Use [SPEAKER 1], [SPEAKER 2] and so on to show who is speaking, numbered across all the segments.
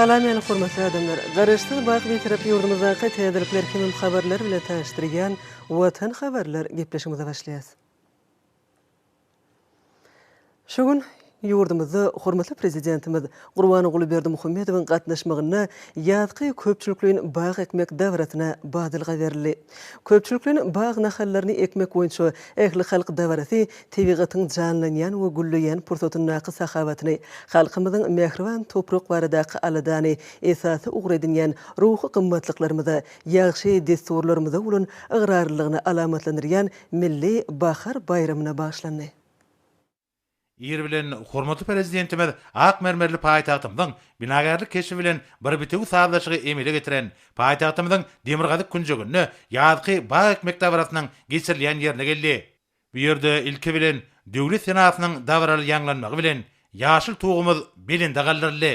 [SPEAKER 1] Salam yani hormatly adamlar. Garaşsyz baý bitirip ýurdumyzdaky täzelikler kimim habarlar bilen taşdyrýan Watan habarlar gepleşigimize başlaýas. Şu gün ýurdumyzda hormatly prezidentimiz Gurbanyguly Berdimuhammedowyň gatnaşmagyna ýazgy köpçülikliň baý ekmek dawratyna badylga berildi. Köpçülikliň baý nahallaryny ekmek boýunça ähli halk dawraty tebigatyň janlanýan we gülleýän pursatyny sahawatyny halkymyzyň mehriban toprak baradaky aladany esasy ugur edilýän ruhy gymmatlyklarymy ýagşy desturlarymyza bolan ıgrarlygyny alamatlandyrýan milli bahar bayramyna başlandy.
[SPEAKER 2] Ýer bilen hormatly prezidentimiz ak mermerli paýtagtymyň binagarlyk keşi bilen bir bitigi sazlaşygy emele getiren paýtagtymyň Demirgazyk günjegini ýazgy baý ekmek dawratynyň geçirilýän ýerine geldi. Bu ýerde ilki bilen döwlet senatynyň dawraly ýanglanmagy bilen ýaşyl tugumyz belinde galdyryldy.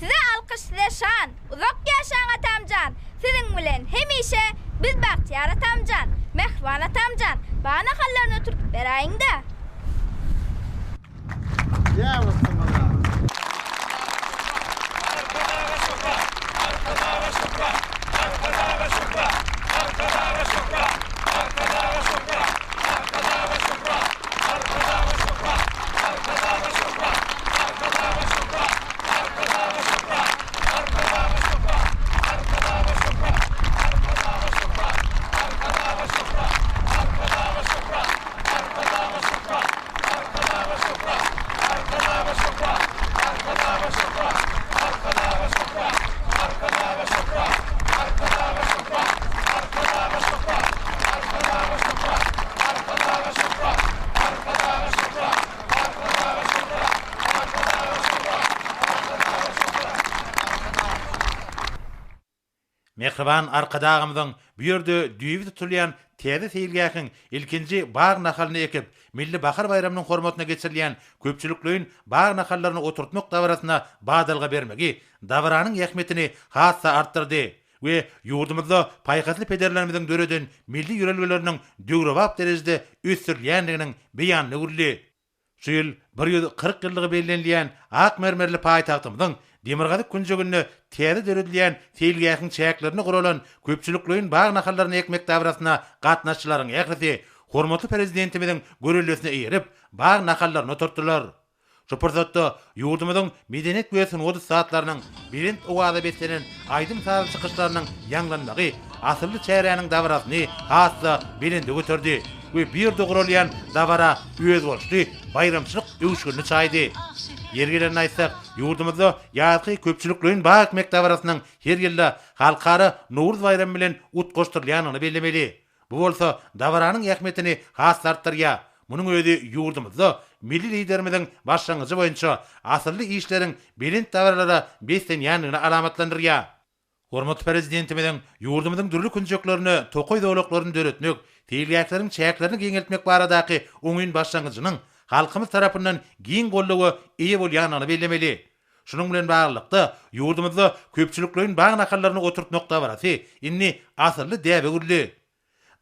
[SPEAKER 3] Size alkışlaşan, uzak yaşan atamcan. Sizin bilen hemişe biz bahtiyar atamcan, mehvan atamcan. Bana hallarını tutup berayın da.
[SPEAKER 4] Ya olsun bana.
[SPEAKER 2] Mehriban arkadağımızın bu yerde düýüp tutulýan täze seýilgäkiň ilkinji baý nahalyny ekip milli bahar bayramynyň hormatyna geçirilýän köpçülikliň baý nahallaryny oturtmak dawratyna badalga bermegi dawranyň ähmetini hassa artdyrdy we ýurdumyzda paýkatly pederlerimizden döreden milli ýörelgeleriniň döwrebap derejede ösürilýändiginiň beýanyny gurly. Şu ýyl 140 ýyllygy bellenilýän ak mermerli paýtagtymyzyň Demirgazyk günjegini täze döredilýän feilgäkiň çäklerini guralan köpçülikliň bagy nahallaryny ekmek dawrasyna gatnaşçylaryň ähli hormatly prezidentimiziň görelmesine eýerip bagy nahallaryny oturtdylar. Şu pursatda yurdumyzyň medenet göýsün 30 saatlarynyň birint owada beslenen aýdym sary çykyşlarynyň ýanglanmagy asylly çäräniň dawrasyny hasda belinde götürdi we bir dogrolýan dawara öz bolşdy bayramçylyk öwüşgünü çaýdy. Yergilerini aýtsak, yurdumyzda ýaly köpçülikliň bagy ekmek dawrasynyň her ýylda halkara Nowruz bayramy bilen utgoşdyrylýanyny bellemeli. Bu bolsa dawaranyň ähmetini has artdyrýar. Munun özi yurdumyzda milli liderimiziň başlangyjy boýunça asylly işleriň belint dawarlara beslenýänligini alamatlandyrýar. Hormatly prezidentimiziň yurdumyzyň dürli künjeklerini, tokoy dowlaklaryny döretmek, feilgäklerin çäklerini geňeltmek baradaky oňyn başlangyjynyň halkymyz tarapyndan giň gollugy eýe bolýanyny bellemeli. Şunun bilen baglykda yurdumyzda köpçülikliň bagy nakallaryny oturtmak dawarasy inni asylly däbe gürli.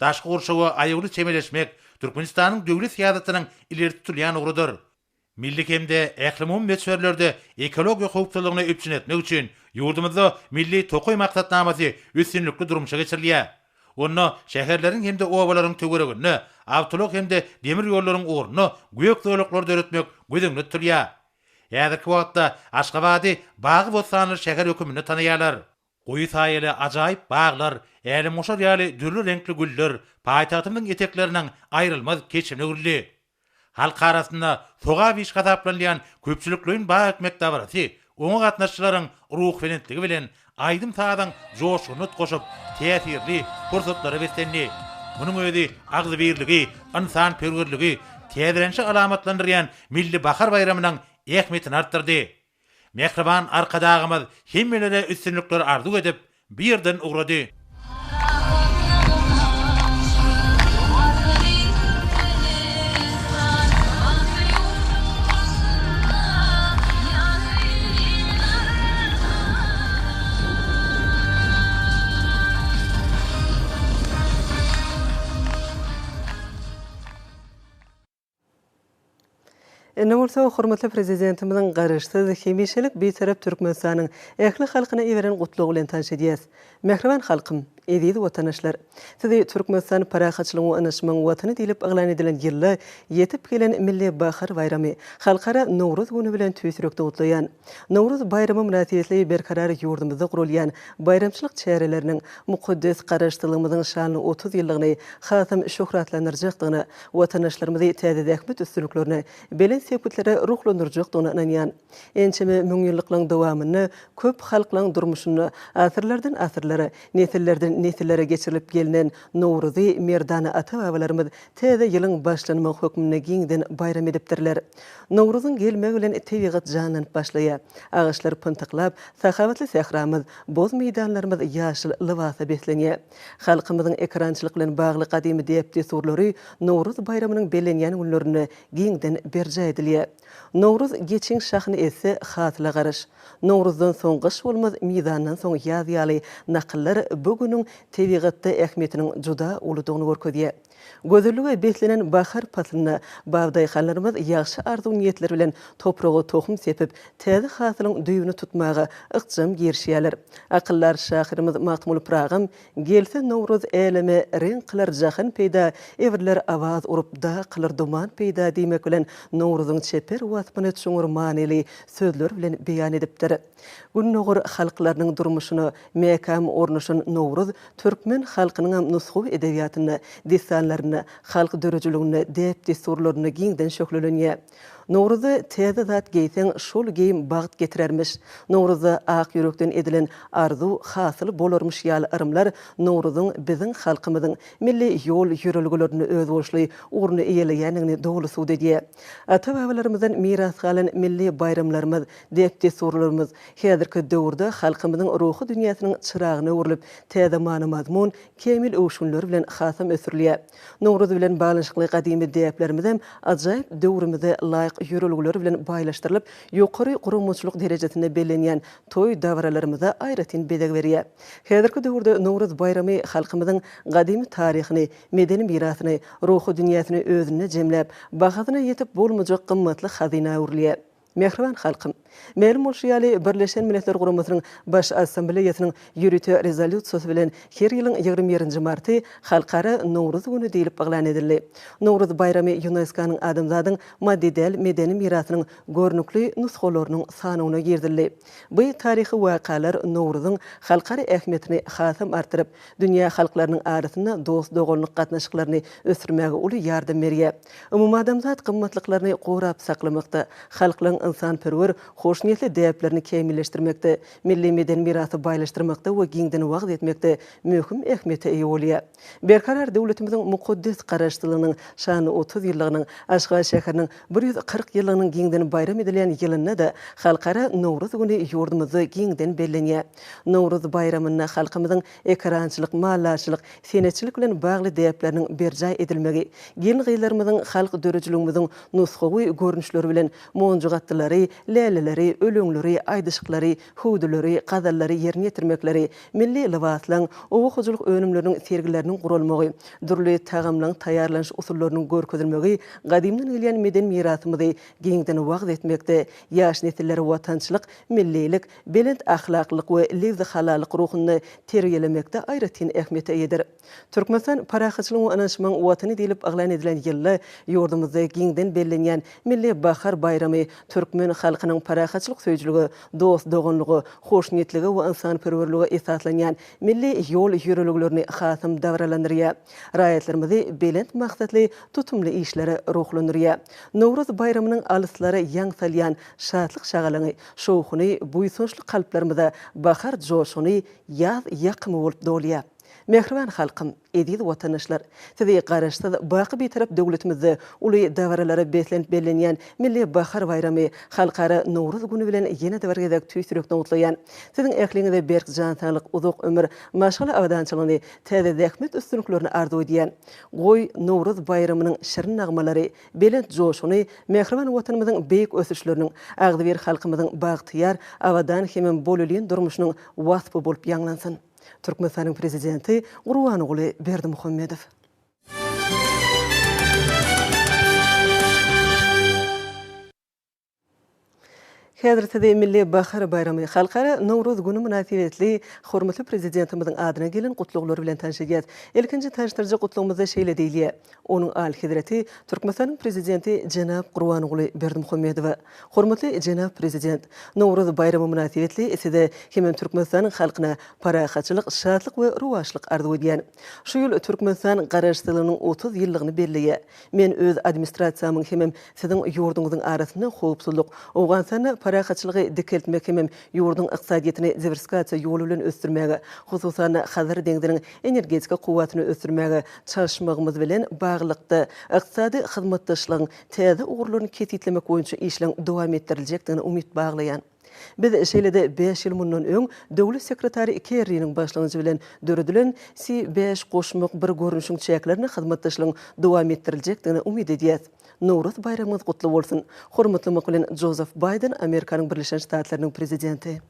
[SPEAKER 2] Daşky gurşawy aýagy çemeleşmek Türkmenistanyň döwlet siýasatynyň ileri tutulýan urudur. Milli hemde ähli meçberlerde ekologiýa howpçylygyny öpçün etmek üçin yurdumyzda milli tokoy maksatnamasy üstünlikli durumça geçirilýär. Onu şäherleriň hemde owalaryň töweregini, awtoluk hemde demir ýollaryň ornuny göýek dowlaklary döretmek gözüňde tutulýar. Häzirki wagtda Aşgabaty bagy bosanyr şäher hökümini tanaýarlar. Goýy saýly ajaýyp baglar, äli moşar ýaly dürli renkli güller paýtagtynyň eteklerinden aýrylmaz keçimli gürli. Halk arasynda soga biş gasaplanýan köpçülikliň bagy ekmek dawarasy oňa gatnaşçylaryň ruh bilentligi bilen aýdym taýdan joşguny goşup täsirli pursatlary beslenýär. Munyň özi agly birligi, insan perwerligi, täzerençe alamatlandyrýan milli bahar bayramynyň ähmetini artdyrdy. Mehriban arkadağımız hemmelere üstünlükleri arzu edip birden uğradı.
[SPEAKER 1] Näwursa hormatly prezidentimiziň garaşsyz hemişelik betarap Türkmenistanyň ähli halkyna eweren gutlugy bilen tanış edýäs. Mehriban halkym, eziz watanaşlar, sizi Türkmenistan parahatçylygy anaşmagyň watany diýilip aglan edilen ýylla ýetip gelen milli bahar bayramy halkara Nowruz güni bilen tüýsürekde gutlaýan. Nowruz bayramy münasibetli berkarar ýurdumyzda gurulýan bayramçylyk çäreleriniň mukaddes garaşdyrlygymyzyň şanyny 30 ýyllygyny hasam şöhratlandyrjakdygyny watanaşlarymyzy täze ähmet üstünliklerini belen sepetlere ruhlandyrjakdygyny ananýan. Ençeme müňýyllyklaryň dowamyny köp halklaryň durmuşyny asyrlardan asyrlara, nesillerden nesillere geçirilip gelinen Nowruzy merdana ata-babalarymyz täze ýylyň başlanma hökmüne giňden bayram edipdirler. Nowruzyň gelmegi bilen tebigat janlanyp başlaýar. Ağaçlar pyntyklap, sahawatly sahramyz, boz meýdanlarymyz ýaşyl lybasa beslenýär. Halkymyzyň ekrançylyk bilen bagly gadymy depdi surlary Nowruz bayramynyň belenýän günlerini giňden berja edilýär. Nowruz geçiň şahny esse hatyla garaş. Nowruzdan soň gyş bolmaz, meýdandan soň ýaz ýaly nakyllar bu günüň tebigatda ähmetiniň juda uludygyny görkezýär. Gözelligi beslenen bahar patlyna bagdaý hallarymyz ýaşy arzu niýetler bilen topraga tohum sepip, täze hasylyň düýüni tutmagy ykjam girişýärler. Akyllar şahyrymyz Mahmul Pragym gelse Nowruz eleme renk kılar jahan peýda, evirler awaz urup da kılar duman peýda diýmek bilen Nowruzyň çeper watmany çuňur maneli sözler bilen beýan edipdir. Günnogur halklarynyň durmuşyny, mekam ornuşyn Nowruz türkmen halkynyň nusxu edebiýatyny, desanlaryny, halk dörejiligini, dep desturlaryny giňden şöhlenýär. Nowruzy täze zat geýseň şol geýim bagyt getirermiş. Nowruzy ak ýürekden edilen arzu hasyl bolarmış ýaly ırımlar Nowruzyň biziň halkymyzyň milli ýol ýöreliglerini öz bolşly urny eýeleýänligini dogry suwd edýär. Ata-babalarymyzdan miras galan milli bayramlarymyz, dep desturlarymyz häzirki döwürde halkymyzyň ruhy dünýäsiniň çıragyna öwrülip täze many mazmun, kemil öwüşünler bilen hasam ösürilýär. Nowruz bilen baglanyşykly gadymy deplerimiz hem ajaýyp döwrümizde laýyk ýöreligler bilen baýlaşdyrylyp, ýokary gurumçylyk derejesine belenýän toý dawralarymyza aýratyn bedeg berýär. Häzirki döwürde Nowruz bayramy halkymyzyň gadymy taryhyny, medeni mirasyny, ruhy dünýäsini özüne jemläp, bahasyna ýetip bolmajak gymmatly hazina urlýar. Mehriban halkym, Ma'lum bolşýaly Birleşen Milletler Guramasynyň baş assambleýasynyň ýürütme rezolýusiýasy bilen her ýylyň 21 marty halkara Nowruz güni diýilip baglan edildi. Nowruz bayramy UNESCO-nyň adamzadyň maddedel medeni mirasynyň görnükli nuskalarynyň sanawyna girdildi. Bu taryhy wakalar Nowruzyň halkara ähmiýetini hasam artyryp, dünýä halklarynyň arasynda dost doganlyk gatnaşyklaryny ösürmäge uly ýardam berýär. Umumy adamzat gymmatlyklaryny gorap saklamakda, halklaryň insanperwer, hoşniyetli däplerini kämilleşdirmekde, milli medeni mirasy baýlaşdyrmakda we giňden wagt etmekde möhüm ähmiýete eýe bolýar. Berkarar döwletimiziň mukaddes garaşdylygynyň şany 30 ýyllygynyň Aşgabat şäheriniň 140 ýyllygynyň giňden bayram edilen ýylynda da halkara Nowruz güni ýurdumyzda giňden bellenýär. Nowruz bayramyna halkymyzyň ekrançylyk, mallaçylyk, senetçilik bilen bagly däpleriniň berjay edilmegi, gelin-gyýlarymyzyň halk dörejiligimiziň nusxawy görnüşleri bilen monjugatlary, läleleri, öleňleri, aýdyşyklary, hudulary, gazallary ýerine ýetirmekleri, milli libaslaryň, owakyjylyk önümleriniň sergileriniň gurulmagy, durly tagamlaryň taýýarlanyş usullarynyň görkezilmegi, gadymdan gelýän meden mirasymyzy giňden wagt etmekde, ýaş nesillere watançylyk, millilik, belend ahlaklyk we lewzi halalyk ruhyny terbiýelemekde aýratyn ähmiýete eýedir. Türkmenistan parahaçylygyň anaşmaň watany diýilip aglan edilen ýylda ýurdumyzda giňden bellenýän milli bahar bayramy türkmen halkynyň parahaçylyk söýjüligi, dost doganlygy, hoşniýetligi we insanperwerligi esaslanýan milli ýol ýürüliglerini hasam dawralandyrýar. Raýatlarymyzy belend maksatly tutumly işlere ruhlandyrýar. Nowruz bayramynyň alyslary ýaňsalýan şadlyk şagalagy, şowhuny, buýsunçly kalplarymyza bahar joşuny ýaz ýakymy bolup dolýar. Mehriban halkym, ediz watandaşlar, sizi garaşsyz baky bir tarap döwletimizde uly dawarlara beslenip bellenýän milli bahar bayramy halkara Nowruz güni bilen ýene dawargazak tüýsürekden gutlaýan. Siziň ähliňizde berk jan sağlyk, uzak ömür, maşgala awdançylygyny, täze zähmet üstünliklerini arzu edýän. Goý Nowruz bayramynyň şirin nagmalary, belend joşuny, mehriban watanymyzyň beýik ösüşleriniň, agdy bir halkymyzyň bagtyýar, awadan hemem bolulýan durmuşynyň waspy bolup ýanglansyn. Türkmenistanyň prezidenti Gurbanuly Berdimuhammedow. Häzirde milli bahar bayramy halkara Nowruz güni münasibetli hormatly prezidentimiziň adyna gelen gutluklary bilen tanışýar. Ilkinji tanıştyrjy gutlugymyzda şeýle diýilýär. Onuň al Hazreti Türkmenistanyň prezidenti Jenap Gurbanuly Berdimuhammedow. Hormatly Jenap prezident, Nowruz bayramy münasibetli size hem Türkmenistanyň halkyna parahaçylyk, şadlyk we ruwaçlyk arzu edýän. Şu ýyl Türkmenistan garaşdylygynyň 30 ýyllygyny belleýär. Men öz administrasiýamyň hem siziň ýurdungyzyň arasynda howpsuzlyk, owgansany parahaçylygy dikeltmek hem ýurdun ykdysadyetini diversifikasiýa ýoly bilen ösdürmäge, hususan hazır deňdiriň energetika kuwatyny ösdürmäge çalışmagymyz bilen baglykda ykdysady hyzmatdaşlygyň täze ugurlaryny kesitlemek boýunça işleň dowam etdirilejekdigine umyt baglaýan. Biz şeýlede 5 ýyl mundan öň döwlet sekretary Kerry'niň başlanýyjy bilen döredilen C5 goşmak bir görnüşiň çäklerini hyzmatdaşlygyň dowam etdirilejekdigine umyt edýär. Nowruz bayramyňyz gutly bolsun. Hormatly bilen Joseph Biden, Amerikanyň Birleşen Ştatlarynyň prezidenti.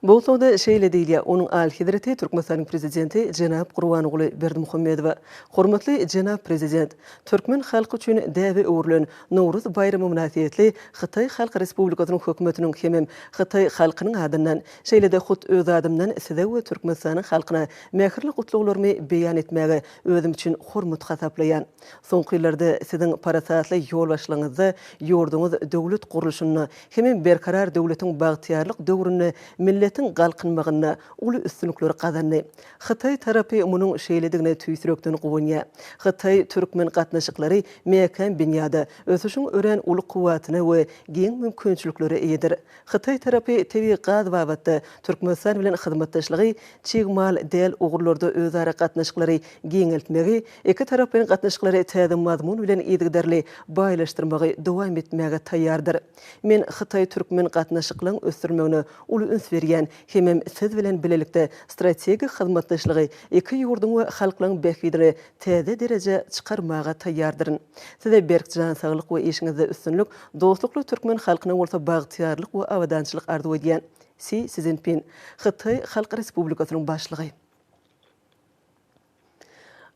[SPEAKER 1] Bu soňda şeýle diýilýär, onuň al Hazreti Türkmenistanyň prezidenti Jenap Gurbanuly Berdimuhammedow. Hormatly Jenap prezident, türkmen halky üçin däwe öwrülen Nowruz bayramy münasibetli Hytaý Halk Respublikasynyň hökümetiniň hem Hytaý halkynyň adyndan şeýle-de hut öz adymdan size we Türkmenistanyň halkyna mähirli gutluklarymy beýan etmäge özüm üçin hormat hasaplaýan. Soňky ýyllarda siziň parasatly ýol başlaryňyzda ýurdumyz döwlet gurulşyny hem berkarar döwletiň bagtyarlyk döwrüni milletin galkynmagyna uly üstünlikleri kazandy. Hytaý tarapy munyň şeýledigine tüýsürekden gowunýar. Hytaý türkmen gatnaşyklary mekan binýada ösüşiň ören uly kuwatyny we giň mümkinçilikleri eýdir. Hytaý tarapy tebi gaz babatda Türkmenistan bilen hyzmatdaşlygy çygmal del ugurlarda özara gatnaşyklary giňeltmegi, iki tarapyň gatnaşyklary täze mazmun bilen ýygydarly baýlaşdyrmagy dowam etmäge taýýardyr. Men Hytaý türkmen gatnaşyklaryň ösdürmegine uly üns berýän hem siz bilen bilelikde strategik hyzmatdaşlygy iki ýurdun we halklaryň bähbidini täze derece çykarmaga taýýardyryn. Size berkjan saglyk we işiňizde üstünlük, dostlukly türkmen halkyna bolsa bagtyarlyk we awadançylyk arzu edýän. Xi Jinping, Hytaý Halk Respublikasynyň başlygy.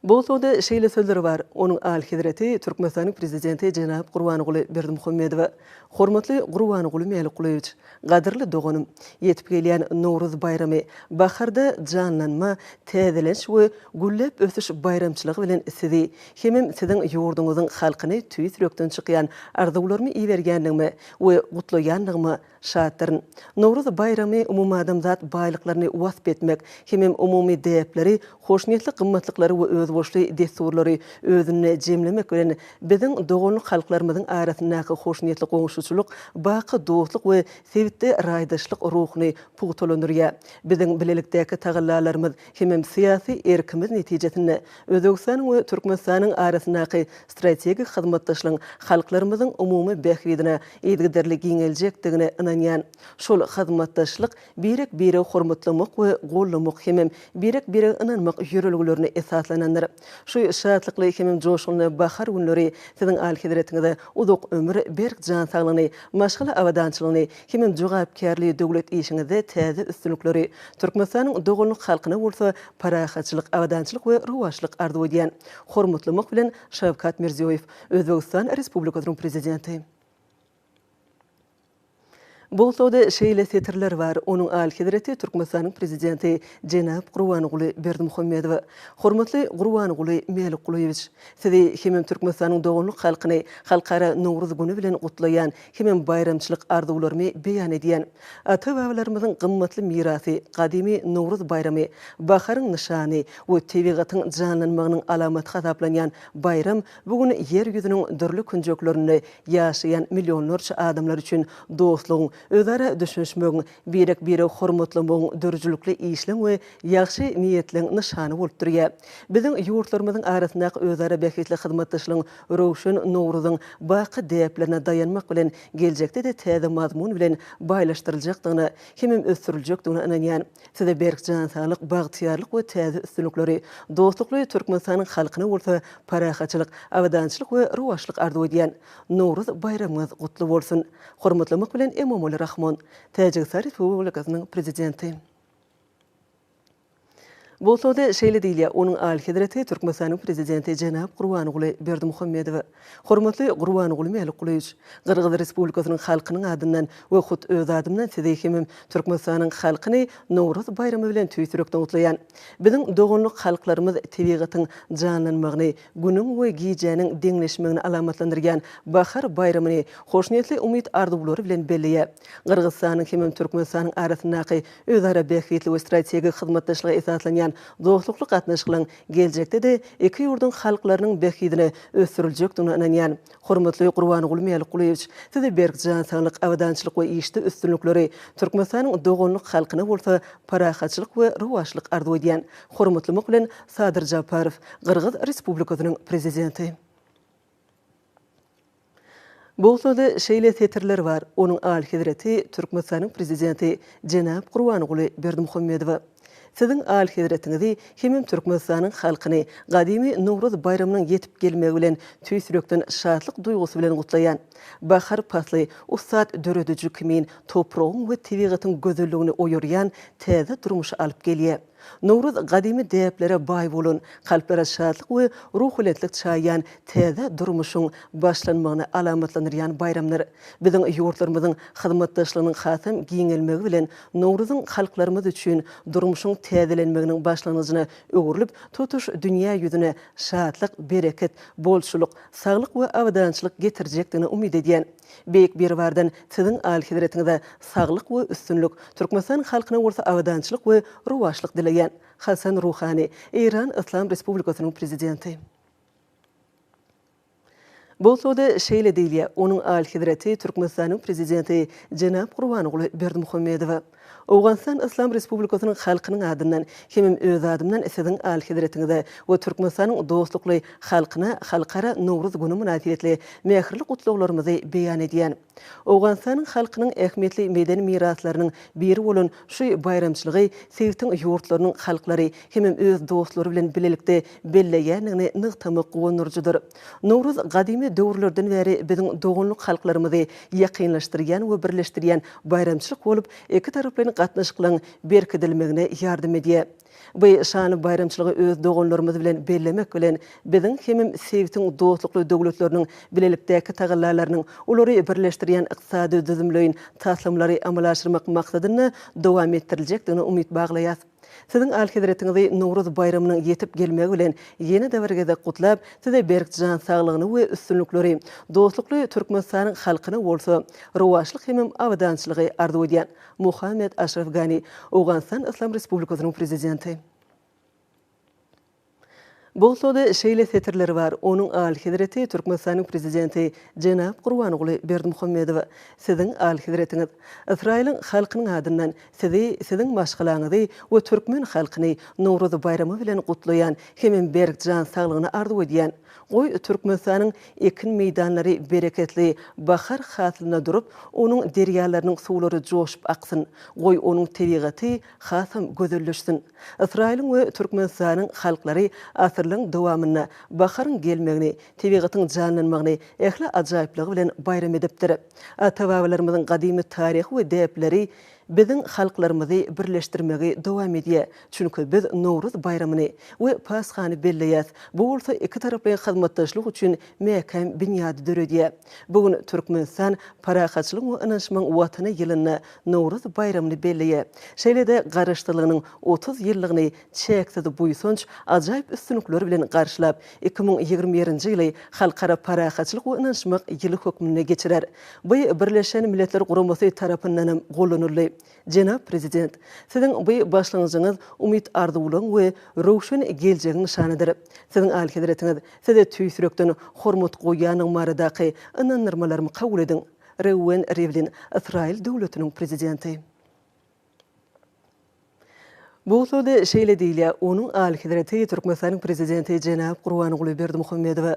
[SPEAKER 1] Bu soda şeýle sözleri bar. Onuň al-Hidrati Türkmenistanyň prezidenti Jenap Gurbanuly Berdimuhammedow. Hormatly Gurbanuly Melikulowyç, gadyrly doganym, ýetip gelýän Nowruz bayramy baharda janlanma, täzelenş we güllep ösüş bayramçylygy bilen sizi hemem siziň ýurduňyzyň halkyny tüý sürekden çykýan arzuwlarymy iýergendigimi we gutlaýandygymy şatdyryn. Nowruz bayramy umumy adamzat baýlyklaryny wasp etmek, hemem umumy däpleri, hoşnýetli gymmatlyklary we özboşly desturlary özüne jemlemek bilen biziň doganly halklarymyzyň arasyndaky hoşnýetli goňşuçylyk, baky dostlyk we sevitde raýdaşlyk ruhyny pugutolandyrýar. Biziň bilelikdäki tagallalarymyz hemem syýasy erkimiz netijesinde Özbekistan we Türkmenistanyň arasyndaky strategik hyzmatdaşlygyň halklarymyzyň umumy bähwidine ýetgiderli giňeljekdigine inanýan. Şol hyzmatdaşlyk birek-biri hormatlamak we gollamak hemem birek-biri inanmak ýörelgilerini esaslanandyr. Şu şatlykly hemem joşgyny bahar günleri siziň al-Hidratiňizde uzak ömür, berk jan saglygyny, maşgala awadançylygyny hemem jogapkärligi döwlet işiňizde täze üstünlikleri Türkmenistanyň doganlyk halkyna bolsa parahatçylyk, awadançylyk we ruwaşlyk arzu edýän. Hormatlamak bilen Şawkat Mirziýoýew, Özbekistan Respublikasynyň prezidenti. Bu soda şeýle setirler var. Onuň al-Hidrati Türkmenistanyň prezidenti Jenap Gurbanuly Berdimuhammedow. Hormatly Gurbanuly Melikulowyç, sizi hemem Türkmenistanyň doganlyk halkyny halkara Nowruz güni bilen gutlaýan hemem bayramçylyk arzuwlarymy beýan edýän. Ata-babalarymyzyň gymmatly mirasy, gadymy Nowruz bayramy, baharyň nyşany we tebigatyň janlanmagynyň alamaty hasaplanýan bayram bugün yer ýüzüniň dürli künjeklerini ýaşaýan millionlarça adamlar üçin dostlugyň, özara düşünşmegiň, birek-biri hormatlamagyň dörjülükli işleň we ýaxşy niýetliň nyşany bolup durýar. Biziň ýurtlarymyzyň arasyndaky özara bähitli hyzmatdaşlygyň rowşan Nowruzyň baky däplerine dayanmak bilen geljekde de täze mazmun bilen baýlaşdyryljakdygyny, hemem ösdüriljekdigine inanýan. Size berk jan saglyk, bagtyarlyk we täze üstünlikleri dostlukly Türkmenistanyň halkyna bolsa parahatçylyk, awadançylyk we ruwaşlyk arzu edýän. Nowruz bayramyňyz gutly bolsun. Hormatlamak bilen Emomali Rahman, Täjikistan Respublikasynyň prezidenti. Bu soda şeýle diýilýär. Onuň al-Hidrati Türkmenistanyň prezidenti Jenap Gurbanuly Berdimuhammedow. Hormatly Gurbanuly Melikulowyç, Gyrgyz Respublikasynyň halkynyň adyndan we hut öz adymdan sizi hemem Türkmenistanyň halkyny Nowruz bayramy bilen tüý sürekden gutlaýan. Biziň doganlyk halklarymyz tebigatyň janlanmagyny, günüň we gijäniň deňleşmegini alamatlandyrýan bahar bayramyny hoşnýetli umyt arzuwlary bilen belleýär. Gyrgyzstanyň hemem Türkmenistanyň arasyndaky özara bähwitli we strategik hyzmatdaşlygy esaslanýan dostlukly gatnaşyklaryň geljekde de iki ýurdun halklarynyň bähwidine ösdüriljekdigine inanýan. Hormatly Gurbanuly Melikulowyç, sizi berk jan saglyk, awadançylyk we işde üstünlikleri Türkmenistanyň doganlyk halkyna bolsa parahatçylyk we ruwaşlyk arzu edýän. Hormatlamak bilen Sadyr Japarow, Gyrgyz Respublikasynyň prezidenti. Bu soda şeýle setirler var. Onuň al-Hidrati Türkmenistanyň prezidenti Jenap Gurbanuly Berdimuhammedow. Siziň al-Hidratiňizi hemem Türkmenistanyň halkyny gadymy Nowruz bayramynyň ýetip gelmegi bilen tüý sürekden şatlyk duýgusy bilen gutlaýan. Bahar pasly, ustat döredüji kimin topragyň we tebigatyň gözelligini oýurýan täze durmuşy alyp gelýär. Nowruz gadymy däplere baý bolan, kalplere şatlyk we ruhulentlik çaýan täze durmuşyň başlanmagyny alamatlandyrýan bayramlar. Biziň ýurtlarymyzyň hyzmatdaşlygynyň hasam giňelmegi bilen Nowruzyň halklarymyz üçin durmuşyň täzelenmeginiň başlanyjyna öwrülip tutuş dünýä ýüzüne şatlyk, bereket, bolşulyk, saglyk we awadançylyk getirjekdigine umyt edýän. Beýik bir bardan siziň al-Hidratiňizde saglyk we üstünlük, Türkmenistan halkyna bolsa awadançylyk we ruwaşlyk dileýän. Hasan Ruhani, İran İslam Respublikasynyň prezidenti. Bu soda şeýle diýilýär. Onuň al-Hidrati Türkmenistanyň prezidenti Jenap Gurbanuly Berdimuhammedow. Awganistan İslam Respublikasynyň halkynyň adyndan hemem öz adymdan siziň al-Hidratiňizde we Türkmenistanyň dostlukly halkyna halkara Nowruz güni münasibetli mähirli gutlaklarymy beýan edýän. Awganistanyň halkynyň ähmiýetli medeni miraslarynyň biri bolan şu bayramçylygy sevtiň ýurtlarynyň halklary hemem öz dostlary bilen bilelikde belleýänligini nygtamak gonurjudyr. Nowruz gadymy döwürlerden beri biziň doganlyk halklarymyzy ýakynlaşdyrýan we birleşdirýän bayramçylyk bolup, iki taraply türkmenlerin gatnaşyklaryň berkidilmegine ýardym edýär. Bu şany bayramçylygy öz doganlarymyz bilen bellemek bilen biziň hemim sevtiň dostlukly döwletleriniň bilelikdäki tagallalarynyň olary birleşdirýän ykdysady düzümleýin taslamlary amala aşyrmak maksadyny dowam etdiriljakdygyny umyt baglaýar. Siziň alhidretiňizi Nowruz bayramynyň ýetip gelmegi bilen ýeni däwirge gutlap, size berkjan saglygyny we üstünlikleri dostlukly Türkmenistanyň halkyna bolsa, rowaşlyk hemim awdançylygy arzu edýän Muhammed Ashraf Gani, Awganistan Islam Respublikasynyň prezidenti. Bolsada şeýle setirleri var. Onuň alhidreti Türkmenistanyň prezidenti Jenap Gurbanoğlu Berdimuhammedow. Siziň alhidretiňiz Israýlyň halkynyň adyndan siziň maşgalaňyzy we türkmen halkyny Nowruz bayramy bilen gutlaýan hemem berkjan saglygyny arzu edýän. Goý Türkmenistanyň ekin meýdanlary bereketli bahar hasylyna durup, onuň derýalarynyň suwlary joşup aksyn. Goý onuň tebigaty hasam gözelleşsin. Israýlyň we Türkmenistanyň halklary asyrlyň dowamyna baharyň gelmegini, tebigatyň janlanmagyny ähli ajaýyplygy bilen bayram edipdir. Ata-babalarymyzyň gadymy taryhy we däpleri biziň halklarymyzy birleşdirmegi dowam edýär. Çünki biz Nowruz bayramyny we Paschany belleýäs. Bu bolsa iki tarapy hyzmatdaşlyk üçin mäkem bünyady döredýär. Bugün Türkmenistan parahatçylyk we ynanşmaň watyny ýylyna Nowruz bayramyny belleýär. Şeýlede garaşdyrlygynyň 30 ýyllygyny çeksiz buýsunç ajaýyp üstünlikleri bilen garşylap 2021-nji ýyly halkara parahatçylyk we ynanşmak ýyly hökmüne geçirer. Bu Birleşen Milletler Guramasy tarapyndan gollanyldy. Jenap prezident, siziň bu başlangyjyňyz umyt arzuwlaryň we rowşan geljegiň şanydyr. Siziň alhidretiňiz size tüýsürekden hormat goýanyň maradaky ynanyrmalarmy kabul ediň. Reuven Rivlin, Israýl döwletiniň prezidenti. Bu soda şeýle diýilýär, onuň alhidreti Türkmenistanyň prezidenti Jenap Gurbanoğlu Berdimuhammedow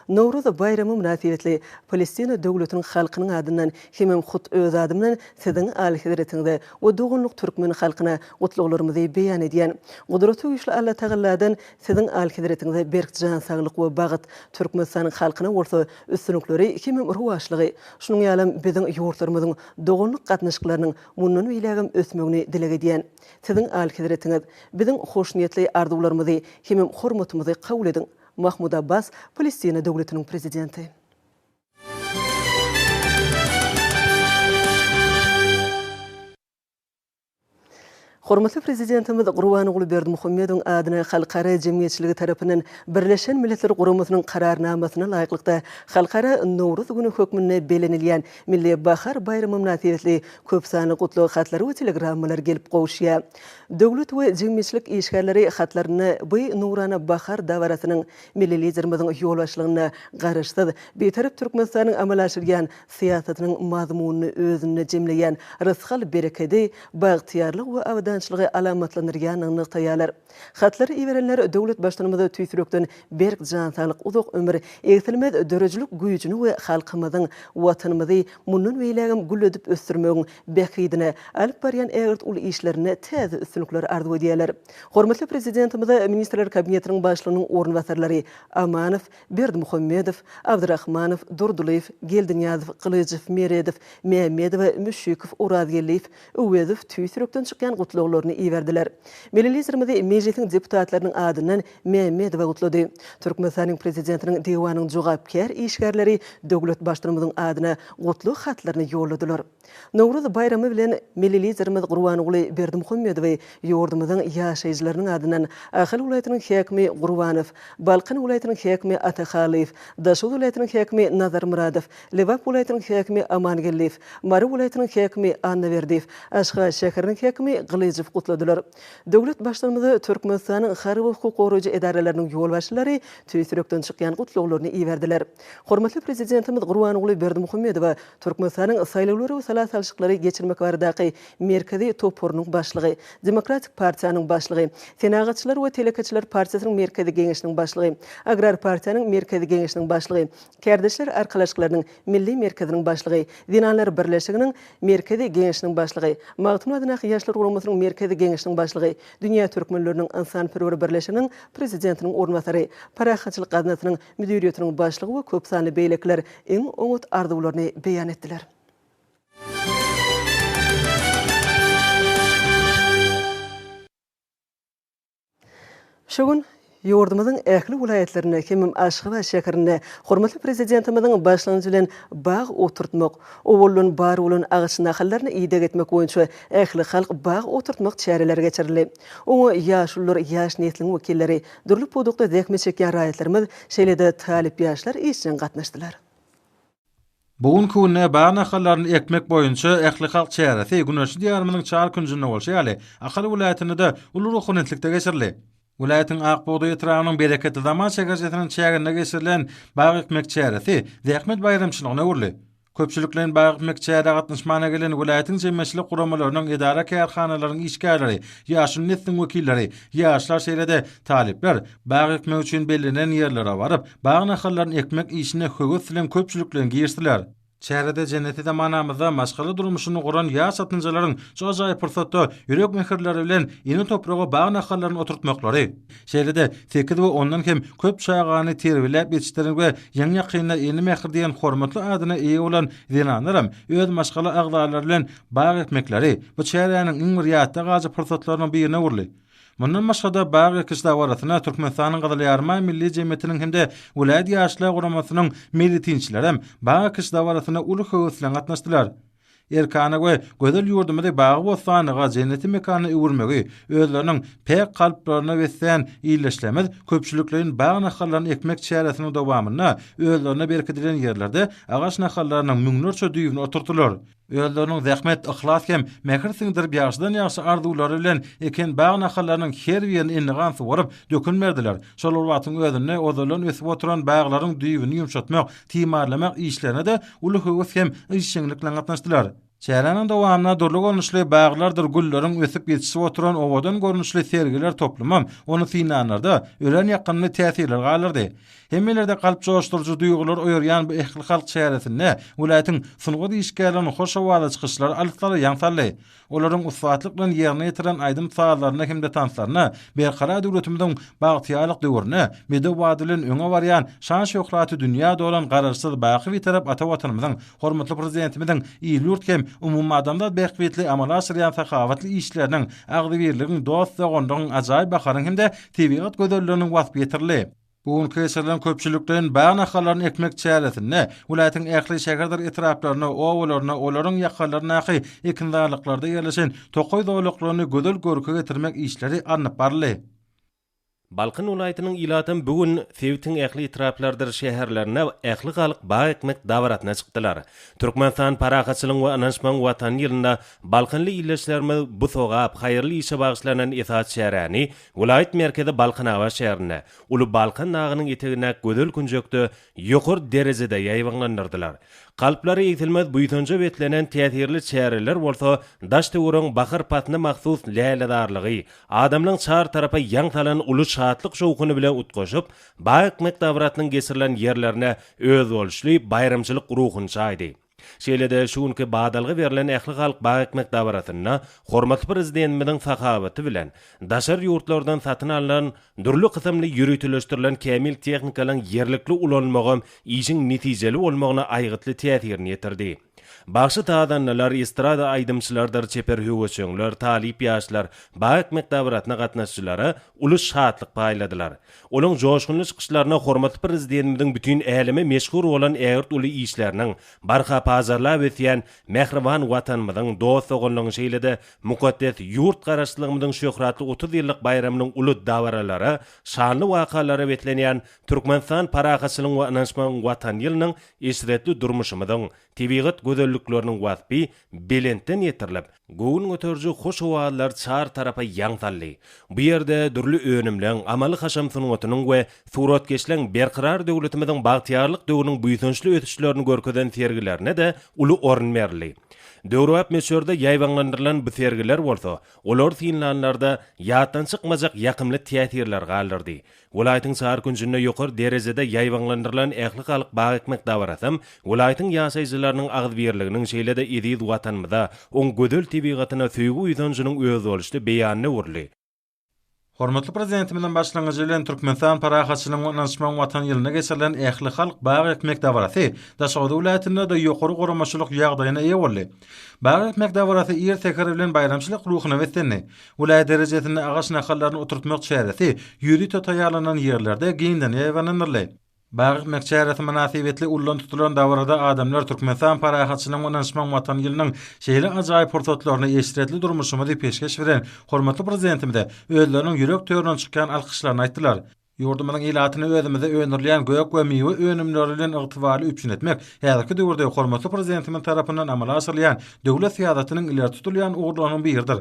[SPEAKER 1] Nowruz bayramy münasibetli Palestina döwletiniň halkynyň adyndan hemem hut öz adymdan siziň alhidretiňizde we dogunluk türkmen halkyna gutluklary beýan edýän. Gudraty güýçli Allah Tagalladan siziň alhidretiňizde berkjan saglyk we bagat Türkmenistanyň halkyna bolsa üstünlikleri hemem rowaşlygy, şunuň ýalam biziň ýurtlarymyzyň dogunluk gatnaşyklarynyň mundan beýlegim ösmegini dilek edýän. Siziň alhidretiňiz biziň hoşniyetli arzuwlarymyzy hemem hormatymyzy kabul ediň. Mahmud Abbas, Palestina döwletiniň prezidenti. Hormatly prezidentimiz Gurbanoğlu Berdimuhammedow adyna halkara jemgyýetçiligi tarapyndan Birleşen Milletler Guramasynyň kararnamasyna laýyklykda halkara Nowruz güni hökmüne belenilýän Milli Bahar bayramy münasibetli köp sany gutluk hatlary we telegrammalar gelip gowşýar. Döwlet we jemgyýetçilik işgärleri hatlaryny bu nurana bahar dawarasynyň milli liderimiziň ýolbaşçylygyna garaşdyr. Betarap Türkmenistanyň amala aşyrýan siýasatynyň mazmunyny özüne jemleýän rızhal bereketi, bagtyarlyk we awdançylygy alamatlanyrýan nyktaýalar. Hatlary iwerenler döwlet başlanmada tüýsürekden berkjan saglyk uzak ömür egtilmez dörejilik güýjüni we halkymyzyň watanymyzy mundan beýlegim gülledip ösdürmegiň bekidine alyp barýan egert ul işlerini täze üstünlikler arzu edýärler. Hormatly prezidentimiz Ministrler Kabinetiniň başlygynyň ornwasarlary Amanow, Berdimuhammedow, Abdurrahmanow, Durduliýew, Geldinýazow, Kylyjew, Meredow, Mehmedow, Müşşikow, Urazgeliýew, Öwedow tüýsürekden çykýan gutluklaryny iwerdiler. Milli liderimiz meclisiň deputatlarynyň adyndan Mehmedow gutlady. Türkmenistanyň prezidentiniň diwanyň jogapkär işgärleri döwlet başlygymyzyň adyna gutluk hatlaryny ýolladylar. Nowruz bayramy bilen milli liderimiz Gurbanoğlu Berdimuhammedow ýurdumyzyň ýaşaýjylarynyň adyndan Ahal welaýatynyň häkimi Gurbanow, Balkan welaýatynyň häkimi Ataxaliýew, Daşol welaýatynyň häkimi Nazar Muradow, Lewap welaýatynyň häkimi Amangeliýew, Mary welaýatynyň häkimi Annaberdiýew, Aşgabat şäheriniň häkimi Gylyjew gutladylar. Döwlet başlygymyzy Türkmenistanyň harby hukuk goraýjy edaralarynyn ýolbaşçylary tüýsürekden çykýan gutluklaryny iwerdiler. Hormatly prezidentimiz Gurbanoğlu Berdimuhammedow Türkmenistanyň saýlawlary we salat alşyklary geçirmek baradaky merkezi toporunyň başlygy, Demokratik Partiýanyň başlygy, Senagatçylar we Telekaçylar Partiýasynyň merkezi geňeşiniň başlygy, Agrar Partiýanyň merkezi geňeşiniň başlygy, Kerdeşler Arkalaşyklarynyň milli merkeziniň başlygy, Dinanlar Birleşiginiň merkezi geňeşiniň başlygy, Magtun adyna ýaşlar guramasynyň merkezi geňeşiniň başlygy, Dünýä türkmenleriniň insanperwer birleşiginiň prezidentiniň ornwasary, Parahatçylyk gazinasynyň müdiriýetiniň başlygy we köp sanly beýlekler iň umut arzuwlaryny beýan etdiler. Şogun yurdumuzun ähli vilayetlerine hemim Aşgabat şäherine hormatly prezidentimizin başlanýy bilen bağ oturtmak, owullun bar bolan ağaç nahallaryny ýydak etmek boýunça ähli halk bağ oturtmak çäreleri geçirildi. Oňa ýaşullar, ýaş netliň wekilleri, dürli podukda däkme çeken raýatlarymyz şeýlede talip ýaşlar işçiň gatnaşdylar.
[SPEAKER 5] Bugun kunne bağ nahallaryny ekmek boýunça ähli halk çäresi Güneşli diýarymynyň çar günjüne bolşaýaly, Ahal vilayatyny da uly ruhunetlikde geçirildi. Vilayatyň Akboğdu etrafynyň bereketli zaman şekerjetiniň çägerine geçirilen bağ ekmek çäresi Zähmet bayramçylygyna urly. Köpçülüklerin bağ ekmek çäre gatnaşmana gelen vilayatyň jemgyýetçilik guramalarynyň idara kärhanalarynyň işgärleri, ýaşyň netliň wekilleri, ýaşlar şeýlede talipler bağ ekmek üçin bellenen ýerlere baryp, bağ nahallaryny ekmek işine höwes bilen köpçülüklerini girdiler. Çärede jenneti de manamyzda maşgaly durmuşyny guran ýaş satynjylaryň çok ajaýyp pursatda ýürek mehirleri bilen ýene topraga bağ nahallaryny oturtmaklary. Şeýlede 8 we 10dan hem köp çaýgany terbilep ýetişdirip we ýeňe ýakynda ýene mehir diýen hormatly adyna eýe bolan dinanlarym öz maşgaly agdalary bilen bağ ekmekleri bu çäreňiň iň bir ýatda gazy pursatlarynyň birine urly. Mundan başga bağ ekişde waratyna Türkmenistanyň Gyzyl Ýarma milli jemgyýetiniň hemde vilayat ýaşlar guramasynyň militinçileri hem bağ ekişde waratyna uly höwes bilen gatnaşdylar. Erkana we gözel ýurdumyzda bagy bolsanyga jenneti mekany öwürmegi özleriniň pek kalplaryna wesen iýleşlemez köpçülikleriň bağ nahallaryny ekmek çäresiniň dowamyna özlerine berkedilen ýerlerde agaç nahallarynyň müňlerçe düýbüni oturtdylar. Özleriniň zähmet, ihlas hem mehir siňdirip ýaşdan ýaşy arzulary bilen eken bağ nahallarynyň her birini innigan suwaryp dökünmerdiler. Şol wagtyň özüne ozalan ösüp oturan bağlaryň düýbüni ýumşatmak, timarlamak işlerine de uly höwes hem işçiňlik bilen gatnaşdylar. Çärenin dowamyna durly görnüşli bağlardyr gülleriň ösüp ýetişip oturan owadan görnüşli sergiler toplamam onu sinanlarda ölen ýakynly täsirler galyrdy. Hemmelerde kalp joşturjy duýgular oýarýan bu ähli halk çäresinde vilayatyň sunuga diýişgärlerini hoş howada çykyşlar alypdary ýaňsally. Olaryň usfatlyk bilen ýerine ýetiren aýdym saýlaryna hem de tanslaryna berqara döwletimiziň bagtyýalyk döwrüne medew wadylen öňe barýan şan şöhraty dünýäde bolan gararsyz baky bitirip ata watanymyzyň hormatly prezidentimiziň ýurt hem umum adamda berkbetli amal aşyrýan sakawatly işleriniň agdy birliginiň dost sogondygyň ajaýyp bakaryň hem de tebigat gözelliginiň wasp ýetirli. Bugun kesirlen köpçülüklerin bağ nahallaryny ekmek çäresinde vilayatyň ähli şäherler etraplaryna, owularyna, olaryň ýakallaryna ekindarlyklarda ýerleşen tokoý dowlaklaryny gözel görke getirmek işleri anyp barly.
[SPEAKER 6] Balkın vilayatynyň ýylatyň bugün Sewitiň ähli etraplardyr şäherlerine ähli halk bağ ekmek dawaratyna çykdylar. Türkmenistan parahatçylygyň we ananşmaň watan ýylynda Balkynly ýyllaşlarmy bu sogap haýyrly işe bagyşlanan esas şäherni vilayat merkezi Balkanawa şäherine, uly Balkyn nagynyň etegine gözel künjökde ýokur derejede ýaýwanlandyrdylar. Kalplary ýetilmez buýtunja betlenen täsirli çäreler bolsa, daş töwürüň bahar patna mahsus läledarlygy, adamlaryň çar tarapa ýaňsalan uly şatlyk şowkuny bilen utgaşyp, bağ ekmek dawratynyň geçirilen ýerlerine öz bolşly bayramçylyk ruhuny çaýdy. Şeýlede şuňky badalgy berilen ähli halk bağ ekmek dawratyna hormatly prezidentimiziň sakawaty bilen daşar ýurtlardan satyn alynan durly kysymly ýürütüleşdirilen kämil tehnikalaryň ýerlikli ulanmagy işiň netijeli bolmagyna aýgytly täsirini ýetirdi. Başy tadanlar estrada aýdymçylardyr çeper höwçüňler, talip ýaşlar, bağ ekmek dawratyna gatnaşjylary uly şatlyk paýladylar. Olaryň joşgunly çykyşlaryna hormatly prezidentimiziň bütün älime meşhur bolan ägirt uly işleriniň barha pazarlap etýän mehriban watanymyzyň dost sogonlygyny şeýlede mukaddes ýurt garaşdylygymyzyň şöhratly 30 ýyllyk bayramynyň uly dawaralary, şanly wakalary betlenýän Türkmenistan parahatçylygyň we ananşmaň watan ýylynyň esretli durmuşymyzyň tebigat gözellikleriniň wasby belenten ýetirilip, goýun göterji hoş howalar çar tarapa ýaňsally. Bu ýerde dürli önümleň, amaly haşam sunuwatynyň we suratkeşleň berqarar döwletimiziň bagtyarlyk döwrüniň buýtunçly ötüşlerini görkezden sergilerine de uly orun berildi. Döwrap meşhurda ýaýwanlandyrylan bu sergiler bolsa, olar synlanlarda ýatdan çykmajak ýakymly täsirler galdyrdy. Vilayatyň şäher günjüne ýokary derejede ýaýwanlandyrylan ähli halk bağ ekmek dawaraty vilayatyň ýaşaýjylarynyň agdy birliginiň şeýlede ediýid watanymyza oň gözel tebigatyna söýgü ýytanjynyň öz bolşy beýanyny urly.
[SPEAKER 5] Hormatly prezidentimizden başlangyjy bilen Türkmenistan parahatçylygynyň onanşmaň watan ýylyna geçirilen ähli halk bagy ekmek dawarasy Daşady vilayatynda da ýokary goramaçylyk ýagdaýyna eýe boldy. Bagy ekmek dawarasy ýer tekeri bilen bayramçylyk ruhyna wetdenni. Vilayat derejesinde agaç nahallaryny oturtmak çäresi ýüri totaýalanan ýerlerde giňden ýaýwananyrly. Bagy ekmek çäresi münasibetli ullan tutulan dawarada adamlar Türkmenistan parahatçylygynyň onanşmaň watan ýylynyň şeýle ajaýyp pursatlaryny eşdiretli durmuşymy peşkeş beren hormatly prezidentimiz de özleriniň ýürek töwründen çykan alkyşlaryny aýtdylar. Ýurdumyň ilatyny özümizde öňürleýän göýek we miwe önümleri bilen ygtybaly üçin etmek häzirki döwürde hormatly prezidentimiň tarapyndan amala asyrlayan döwlet syýasatynyň ileri tutulýan uğurlarynyň biridir.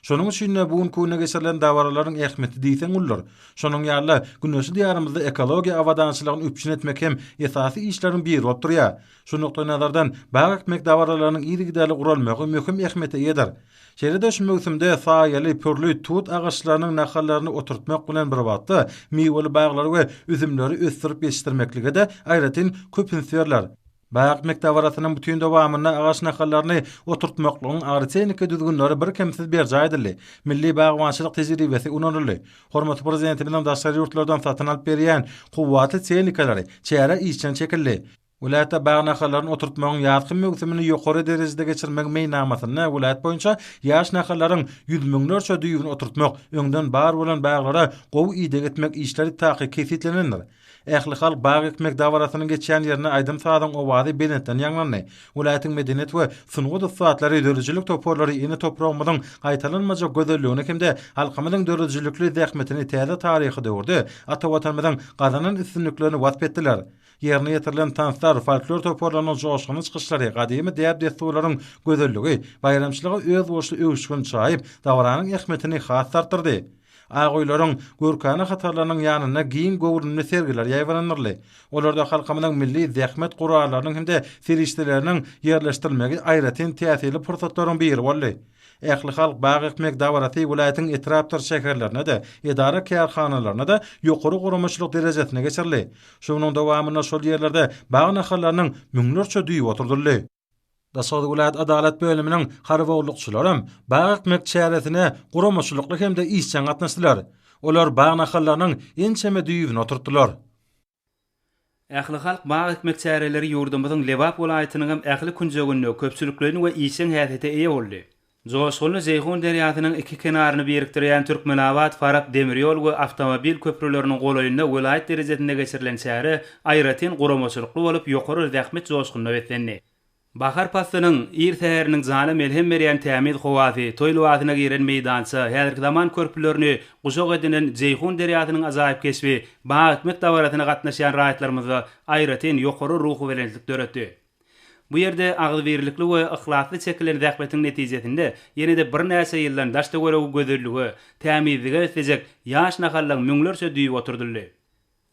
[SPEAKER 5] Şonuň üçin bugün köýüne geçirilen dawaralaryň ähmeti diýsen ular. Şonuň ýaly günnäşi diýarymyzda ekologiýa awadançylygyny üçin etmek hem esasy işleriň biri bolup durýar. Şu nokta nazardan bagy ekmek dawaralarynyň ýygy guralmagy möhüm ähmete ýeder. Şeýle şu mövsümde saýaly pörlü tut agaçlarynyň nahallaryny oturtmak bilen bir wagtda miweli baglary we üzümleri ösdirip ýetişdirmeklige de aýratyn köpünsýärler. Bagy ekmek dawarasynyň bütün dowamyna agaç nahallaryny oturtmaklygyň agrysenike düzgünleri bir kemsiz berjaýdyly. Milli bagwançylyk tejribesi unanyrly. Hormatly prezidenti bilen daşary ýurtlardan satyn alyp berýän kuwwatly çeýnikeleri çäre işçen çekildi. Vilayatda bagy nahallaryny oturtmagyň ýatky mögsümini ýokary derejede geçirmek meýnamasyny vilayat boýunça ýaş nahallaryň 100 miňlerçe düýbüni oturtmak, öňden bar bolan baglara gowy ýydyk etmek işleri taky kesitlenendir. Ähli halk bagy ekmek dawarasynyň geçýän ýerine aýdym saýdan owazy benetden ýaňlandy. Vilayatyň medenet we sungudy satlary dörejilik toporlary ýene topragymyň gaýtalanmaja gözelligine hemde halkymyň dörejilikli zähmetini täze taryhy döwürde ata watanymyň gazanan üstünliklerini wasp etdiler. Yerine yetirilen tanslar, folklor toporlarynyň joşgyny çykyşlary, gadymy däp desturlaryň gözelligi, bayramçylygy öz boşly öwüşgün çaýyp dawaranyň ähmetini has artdyrdy. Agoýlaryň görkäne hatarlarynyň ýanyna giň gowrunly sergiler ýaýwananyrly. Olarda halkymyň milli zähmet guralarynyň hemde serişdeleriniň ýerleşdirilmegi aýratyn täsirli pursatlaryň biri boldy. Ähli halk bagy ekmek dawarasy vilayatyň etrapdyr şäherlerine de, edara kärhanalaryna da ýokary goramaçylyk derejesine geçirli. Şonuň dowamyna şol ýerlerde bagy nahallarynyň müňlerçe düýüp oturdurly. Daşady vilayat adalet bölüminiň harwawlykçylary bagy ekmek çäresine goramaçylykly hemde işçen gatnaşdylar. Olar bagy nahallarynyň ençeme düýübini oturtdylar.
[SPEAKER 7] Ähli halk bagy ekmek çäreleri ýurdumyzyň Lewap welaýatynyň hem ähli künjeginde köpçüliklerini we işçen häsiýete eýe boldy. Joşguly Zeyhun derýasynyň iki kenaryny birikdirýän Türkmenawat, Farab demirýol we awtomobil köprüleriniň golaýynda welaýat derejesinde geçirilen çäre aýratyn goramaçylykly bolup ýokary zähmet joşgyna wetlendi. Bahar pastynyň ir täheriniň zana melhem berýän tämir howazy, toýluwatyna giren meýdança, häzirki zaman körpülerini guşak edinen Zeyhun derýasynyň azaýyp kesbi, bagy ekmek dawarasyna gatnaşýan raýatlarymyza aýratyn ýokary ruhy bilenlik döretdi. Bu ýerde agly berlikli we ihlasly çekilen zähmetiň netijesinde ýene-de bir näçe ýyldan daşda göregi gözelligi, tämizlige etjek ýaş nahallaryň müňlerçe düýüp oturdurly.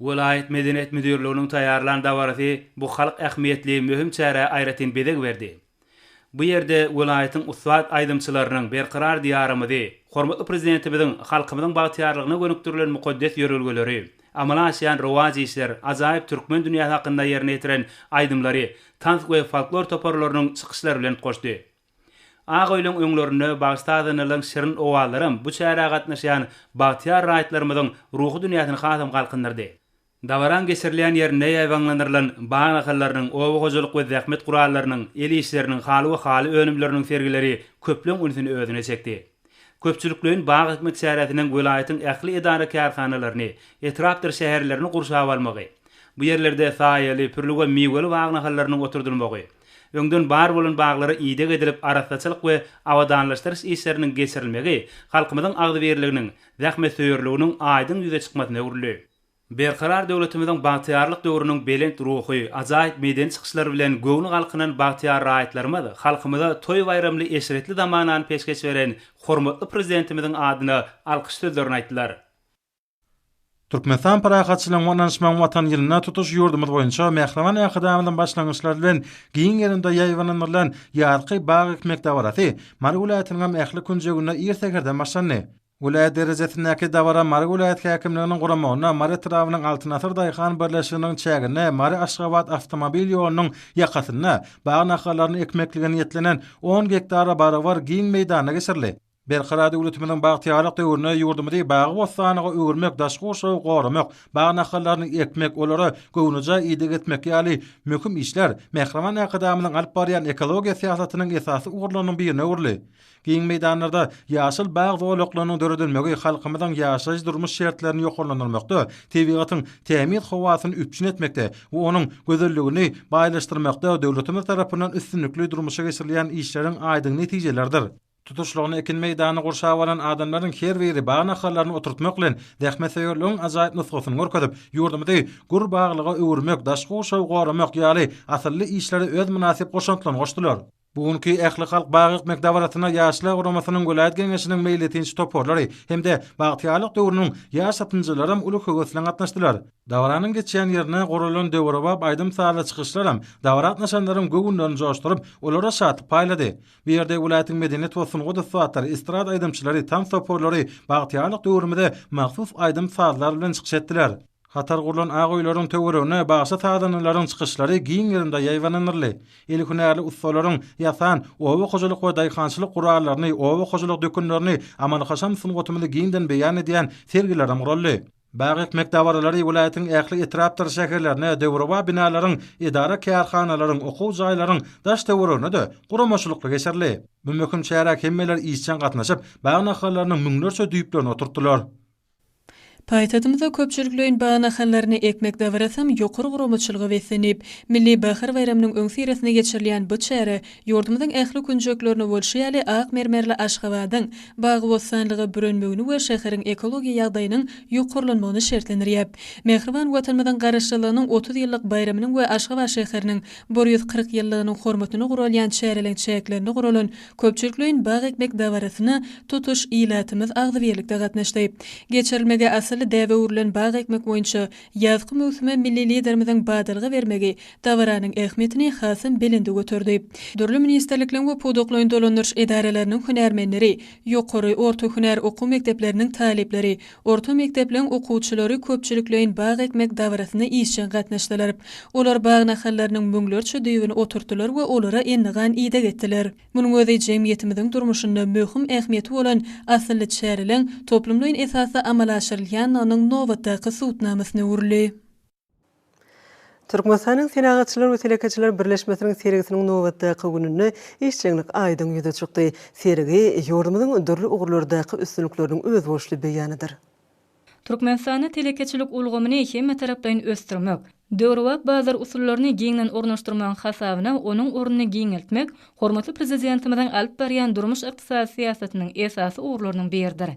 [SPEAKER 7] Vilayat medenet müdürlüğünün taýarlan dawarasy bu halk ähmiýetli möhüm çäre aýratyn bedeg berdi. Bu ýerde vilayatyň ustat aýdymçylarynyň berqarar diýarymyzy, hormatly prezidentimiziň halkymyzyň bagtyarlygyna gönüktirilen mukaddes ýörelgeleri, amala aşýan rowaj işler, ajaýyp türkmen dünýä hakynda ýerine ýetiren aýdymlary, tank we folklor toporlarynyň çykyşlary bilen goşdy. Agoýlyň öňlerine bagstadanylyň şirin owallarym bu çäre gatnaşýan bagtyar raýatlarymyzyň ruhy dünýäsini hasam galkındyrdy. Dawaran geçirilen ýerine ýaýwanlarylan bagy nahallarynyň owa gojalyk we zähmet gurallarynyň el işleriniň haly we haly önümleriniň sergileri köpleň ünsini özüne çekdi. Köpçüliklerin bagy ekmek çäresiniň welaýatyň ähli edara kärhanalaryny, etrapdyr şäherlerini gurşap almagy, bu ýerlerde saýaly, pürlü we miweli bagy nahallarynyň oturdurmagy, öňden bar bolan baglary ýydyk edilip arasaçylyk we awadanlaşdyryş işleriniň geçirilmegi halkymyzyň agdy berliginiň, zähmet söýerliginiň aýdyn ýüze çykmasyna urly. Berqarar döwletimiziň bagtyarlyk döwrüniň belent ruhy, ajaýyp meden çykyşlary bilen göwni galkynyň bagtyar raýatlarymyzy halkymyza toý bayramly eşretli zamanany peşkeş beren hormatly prezidentimiziň adyna alkyş sözlerini aýtdylar.
[SPEAKER 5] Türkmenistan parahatçylygyň onanşmaň watan ýylyna tutuş ýurdumyz boýunça Mähleman ähidamynyň başlangyçlary bilen giň ýerinde ýaýwananylan ýarky bagy ekmek dawarasy Mary welaýatynyň ähli künjegine ýersegerden başlandy. Vilayat derejesindäki dawara Mary vilayat häkimliginiň guramagyna Mary trawynyň Altynasır daýhan birleşiginiň çägine Mary Aşgabat awtomobil ýolunyň ýakasyna bagy nahallaryny ekmekligine ýetlenen 10 hektara barabar giň meýdana geçirildi. Berkara döwletimiň bagtyarlyk döwrüne ýurdumyzy bagy bossanyga öwürmek, daşgoşa goramak, bagy nahallaryny ekmek, olara gownuja ýydy getmek ýaly möhüm işler Mehreman akademiyanyň alyp barýan ekologiýa siýasatynyň esasy ugrlarynyň birine urly. Giň meýdanlarda ýaşyl bag zowlaklarynyň döredilmegi halkymyzyň ýaşaýy durmuş şertlerini ýokarlandyrmakda, tebigatyň tämiz hawasyny üpçün etmekde we onuň gözelligini baýlaşdyrmakda döwletimiz tarapyndan üstünlikli durmuşa geçirilýän işleriň aýdyň netijelerdir. Tutuşluğunu ekin meydany gurşap alan adamlaryň her biri bagy nahallaryny oturtmak bilen dähmeseýörlüğüň ajaýyp nusgasyny görkezip, ýurdumyzy gur baglyga öwürmek, daşgoşa goramak ýaly asylly işleri öz münasip goşantlaryny goşdylar. Bugünkü ähli halk bagy ekmek dawratyna ýaşlar guramasynyň göläýet geňeşiniň meýletinçi toporlary hemde bagtyarlyk döwrüniň ýaş sapynjylaram uly höweslen gatnaşdylar. Dawranyň geçýän ýerine goralan döwraba aýdym sala çykyşlaram dawrat naşanlaryň göwünlerini joşduryp olara satyp paýlady. Bir ýerde welaýatyň medeniýet we sungy dysgatlary, estrad aýdymçylary, tam toporlary bagtyarlyk döwrümde mahsus aýdym sazlar bilen çykyş etdiler. Hatar gurulan agoýlaryň töwerine başa taýdanlaryň çykyşlary giň ýerinde ýaýwanlanyrly. Eli hünärli ustalaryň ýasan owa hojalyk we daýhançylyk guralaryny, owa hojalyk dökünlerini amal haşam sungatymyny giňden beýan edýän sergiler murally. Bagy ekmek dawarlary welaýatyň ähli etrapdyr şäherlerine, döwraba binalaryň, idara kärhanalaryň, okuw jaýlaryň daş töwerine de guramaçylykly geçerli. Bu möhüm şäher hemmeler işçän gatnaşyp, bagy nahallarynyň müňlerçe düýplerini oturtdylar.
[SPEAKER 8] Paýtatymyzda köpçülikleriň bagy nahallaryny ekmek dawarasam ýokary guramaçylygy wesenip, milli bahar bayramynyň öň siresine geçirilýän bu çäre ýurdumyzyň ähli künjeklerini bolşýaly ak mermerli Aşgabatyň bagy bossanlygy bürünmegini we şäheriň ekologiýa ýagdaýynyň ýokarlanmagyny şertlendirýär. Mehriban watanymyzyň garaşlygynyň 30 ýyllyk bayramynyň we Aşgabat şäheriniň 140 ýyllygynyň hormatyny guralýan çäreleň çäklerini guralan köpçülikleriň bagy ekmek dawarasyny tutuş ilatymyz agzybirlikde gatnaşdy. Geçirilmege däwe urulan bagy ekmek boýunça ýazgy möwsüme milli liderimiziň badalgy bermegi dawaranyň ähmiýetini hasym belinde götürdi. Dürli ministerlikleriň we podoklaryň dolandyryş edareleriniň hünärmenleri, ýokary orta hünär okuw mekdepleriniň talipleri, orta mekdepleriň okuwçylary köpçülikleriň bagy ekmek dawarasyna işçän gatnaşdylar. Olar bagy nahallarynyň müňlerçe düýbüni oturtdylar we olara ennigan ýyda getdiler. Munyň özi jemgyýetimiziň durmuşynda möhüm ähmiýeti bolan asylly çäreleň toplumlaryň esasy amala aşyrylýan onyň nowatdaky suwtnamasyny urly.
[SPEAKER 1] Türkmenistanyň Senagatçylar we Telekaçylar Birleşmesiniň sergisiniň nowatdaky gününe işçilik aýdyň ýüze çykdy. Sergi ýurdumyzyň dürli ugurlardaky üstünlikleriniň öz boşly beýanydyr.
[SPEAKER 9] Türkmenistanyň telekaçylyk ulgamyny hemme tarapdan ösdürmek, döwrewak bazar usullaryny giňden ornaşdyrmagyň hasabyna onuň ornuny giňeltmek, hormatly prezidentimizden alyp barýan durmuş ykdysady siýasatynyň esasy ugurlarynyň biridir.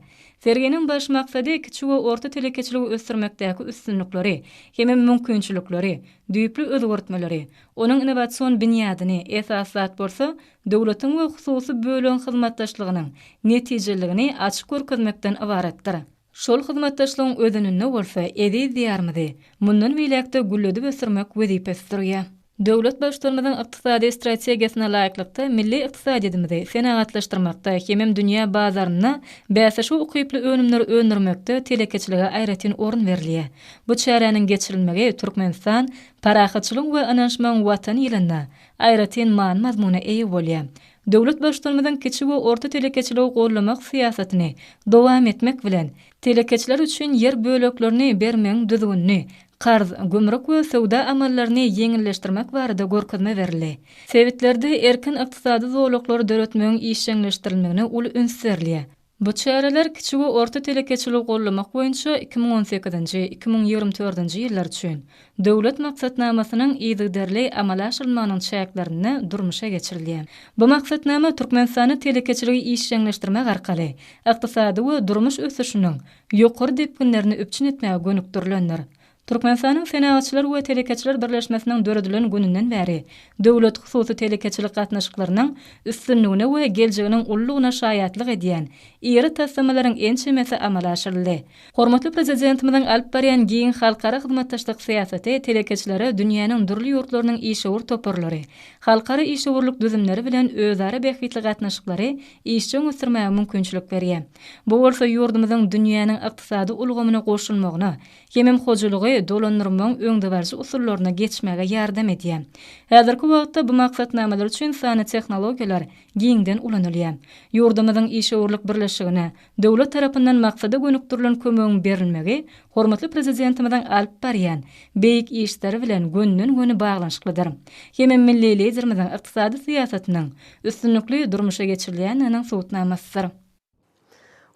[SPEAKER 9] Serginiň baş maksady kiçik we orta telekaçylygy ösdürmekdäki üstünlikleri, hemme mümkinçilikleri, düýpli özgörtmeleri, onuň innowasion binýadyny esas zat bolsa, döwletiň we hususy bölen hyzmatdaşlygynyň netijeligini açyk görkezmekden ibaretdir. Şol hyzmatdaşlygyň ödününde bolsa, edi diýarmydy. Mundan beýlekde gülledip ösdürmek wezipesidir. Döwlet başlarymyzyň ykdysady strategiýasyna laýyklykda milli ykdysadyýetimizi senagatlaşdyrmakda hemem dünýä bazaryna bäsişi ukyply önümleri öndürmekde telekaçylyga aýratyn orun berilýär. Bu çäreniň geçirilmegi Türkmenistan parahatçylyk we ananşmaň watan ýylynda aýratyn man mazmuny eýe bolýar. Döwlet başlarymyzyň kiçik we orta telekaçylygy gollamak siýasatyny dowam etmek bilen telekaçylar üçin yer böleklerini bermeň düzgünni, qarz, gümrük we sowda amallaryny ýeňilleşdirmek barada görkezme berildi. Sewitlerde erkin ykdysady zowlaklary döretmegiň işçileşdirilmegine uly ünsürlýär. Bu çäreler kiçik we orta telekaçylygy gollamak boýunça 2018-2024 ýyllar üçin döwlet maksatnamasynyň ýygyderli amala aşyrylmagynyň çäklerini durmuşa geçirilýär. Bu maksatnama Türkmenistany telekaçylygy işçileşdirmek arkaly ykdysady we durmuş ösüşiniň ýokary depkinlerini üpçün etmäge gönükdirilendir. Türkmenistanyň Senagatçylar we Telekaçylar Birleşmesiniň döredilen gününden bäri döwlet hususy telekaçylyk gatnaşyklarynyň üstünligine we geljeginiň ullugyna şaýatlyk edýän ýeri tassamalaryň ençemesi amala aşyryldy. Hormatly prezidentimiziň alyp barýan giň halkara hyzmatdaşlyk siýasaty telekaçylary dünýäniň durly ýurtlarynyň işewur toporlary, halkara işewurlyk düzümleri bilen özara behitli gatnaşyklary işçiň ösdürmäge mümkinçilik berýär. Bu bolsa ýurdumyzyň dünýäniň ykdysady ulgamyna goşulmagyna, hemem hojalygy dolanırmaň öňdeberji usullaryna geçmäge ýardam edýär. Häzirki wagtda bu maksatnamalar üçin sany tehnologiýalar giňden ulanylýar. Ýurdumyzyň işgörlik birleşigine döwlet tarapyndan maksada gönükdirilen kömegiň berilmegi hormatly prezidentimizden alyp barýan beýik işleri bilen gönnün-göni baglanşyklydyr. Hemem milli liderimiziň ykdysady siýasatynyň üstünlikli durmuşa geçirilýäniň suwutnamasydyr.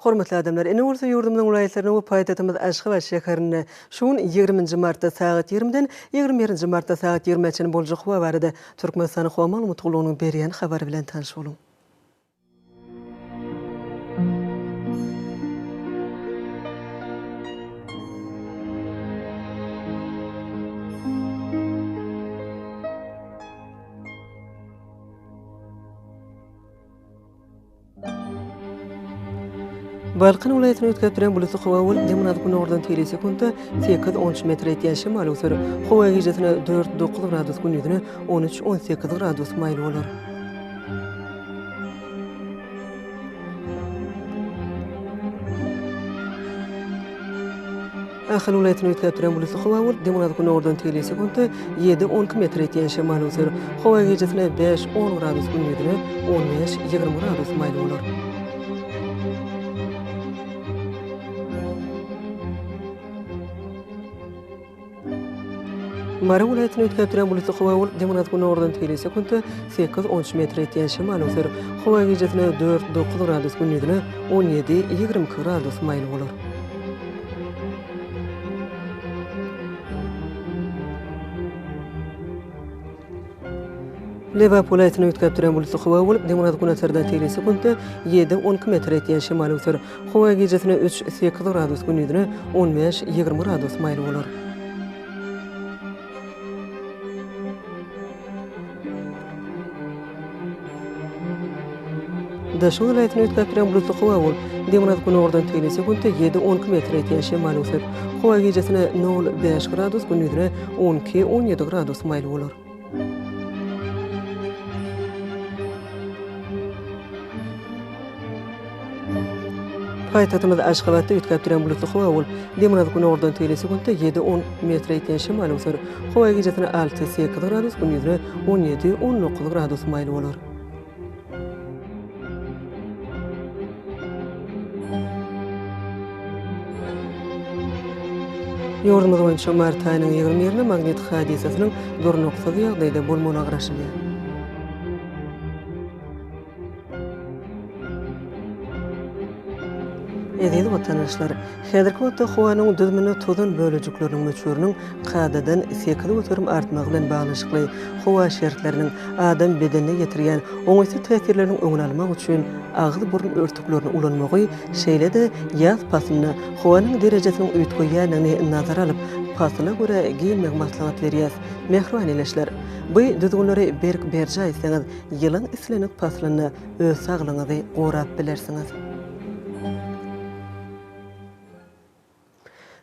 [SPEAKER 1] Hormatly adamlar, ene bolsa ýurdumyň welaýatlaryna we paýtatymyz Aşgabat şäherine şuň 20 martda saat 20-den 21 martda saat 20-çe boljak hawa barada Türkmenistan hawa maglumatlygynyň berýän habary bilen tanış boluň. Balqan welaýatyny ötkep duran buluty hawa bolup, demnat gün ordan tele sekundda 8-13 metr etýän şemal öser. Hawa gijetine 4-9 gradus gündüzine 13-18 gradus maýl bolar. Ahal welaýatyny ötkep duran buluty hawa bolup, demnat gün ordan tele sekundda 7-12 metr etýän şemal öser. Hawa gijetine 5-10 gradus gündüzine 15-20 gradus maýl bolar. Mara welaýatyny ötkep duran buluty hawa bolup, demnat gün ordan tele sekundda 8-13 metr etýän şemal öser. Hawa gijetine 4-9 gradus gündüzine 17-20 gradus maýl bolar. Leba welaýatyny ötkep duran buluty hawa bolup, demnat gün atardan tele sekundda 7-12 metr etýän şemal öser. Hawa gijetine 3-8 gradus gündüzine 15-20 gradus maýl bolar. Daşyň welaýatyny ötkep duran buluty hawa bolup, demnat gün ordan tele sekundda 7-12 metr etýän şemal öser. Hawa gijetine 0-5 gradus gündüzine 12-17 gradus maýl bolar. Paýtatymyz Aşgabatda ötkep duran buluty hawa bolup, demnat gün ordan tele sekundda 7-10 metr etýän şemal öser. Hawa gijetine 6-8 gradus gündüzine 17-19 gradus maýl bolar. Ýurdumyz boýunça mart aýynyň 20-ine magnet hadisasynyň bir noktada ýagdaýda bolmagyna garaşylýar. Edil vatandaşlar, häzirki wagtda howanyň düzmüne tozan bölejikleriniň möçüriniň qadadan 8 öterim artmagy bilen baglanşykly howa şertleriniň adam bedenine ýetirýän oňaýsy täsirlerini öňüne almak üçin agyz burun örtüklerini ulanmagy şeýle-de ýaz pasyny howanyň derejesiniň öýtgeýäniňi nazara alyp pasyna görä giyinmek maslahat berýär. Mehriban eleşler, bu düzgünleri berk berja etseňiz, ýylyň islenip pasyny öz saglygyňyzy gorap bilersiňiz.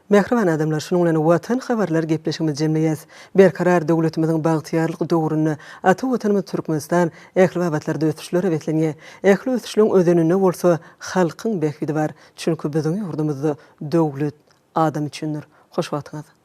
[SPEAKER 1] Mehriban adamlar, şunun bilen watan habarlar gepleşigimiz jemleýäs. Berkarar döwletimiziň bagtyarlyk döwrüne ata watanymyz Türkmenistan ähli wabatlarda ösüşlere betlenýär. Ähli ösüşlüň özenine bolsa halkyň behidi bar. Çünki biziň ýurdumyzda döwlet adam üçindir. Hoş wagtyňyz.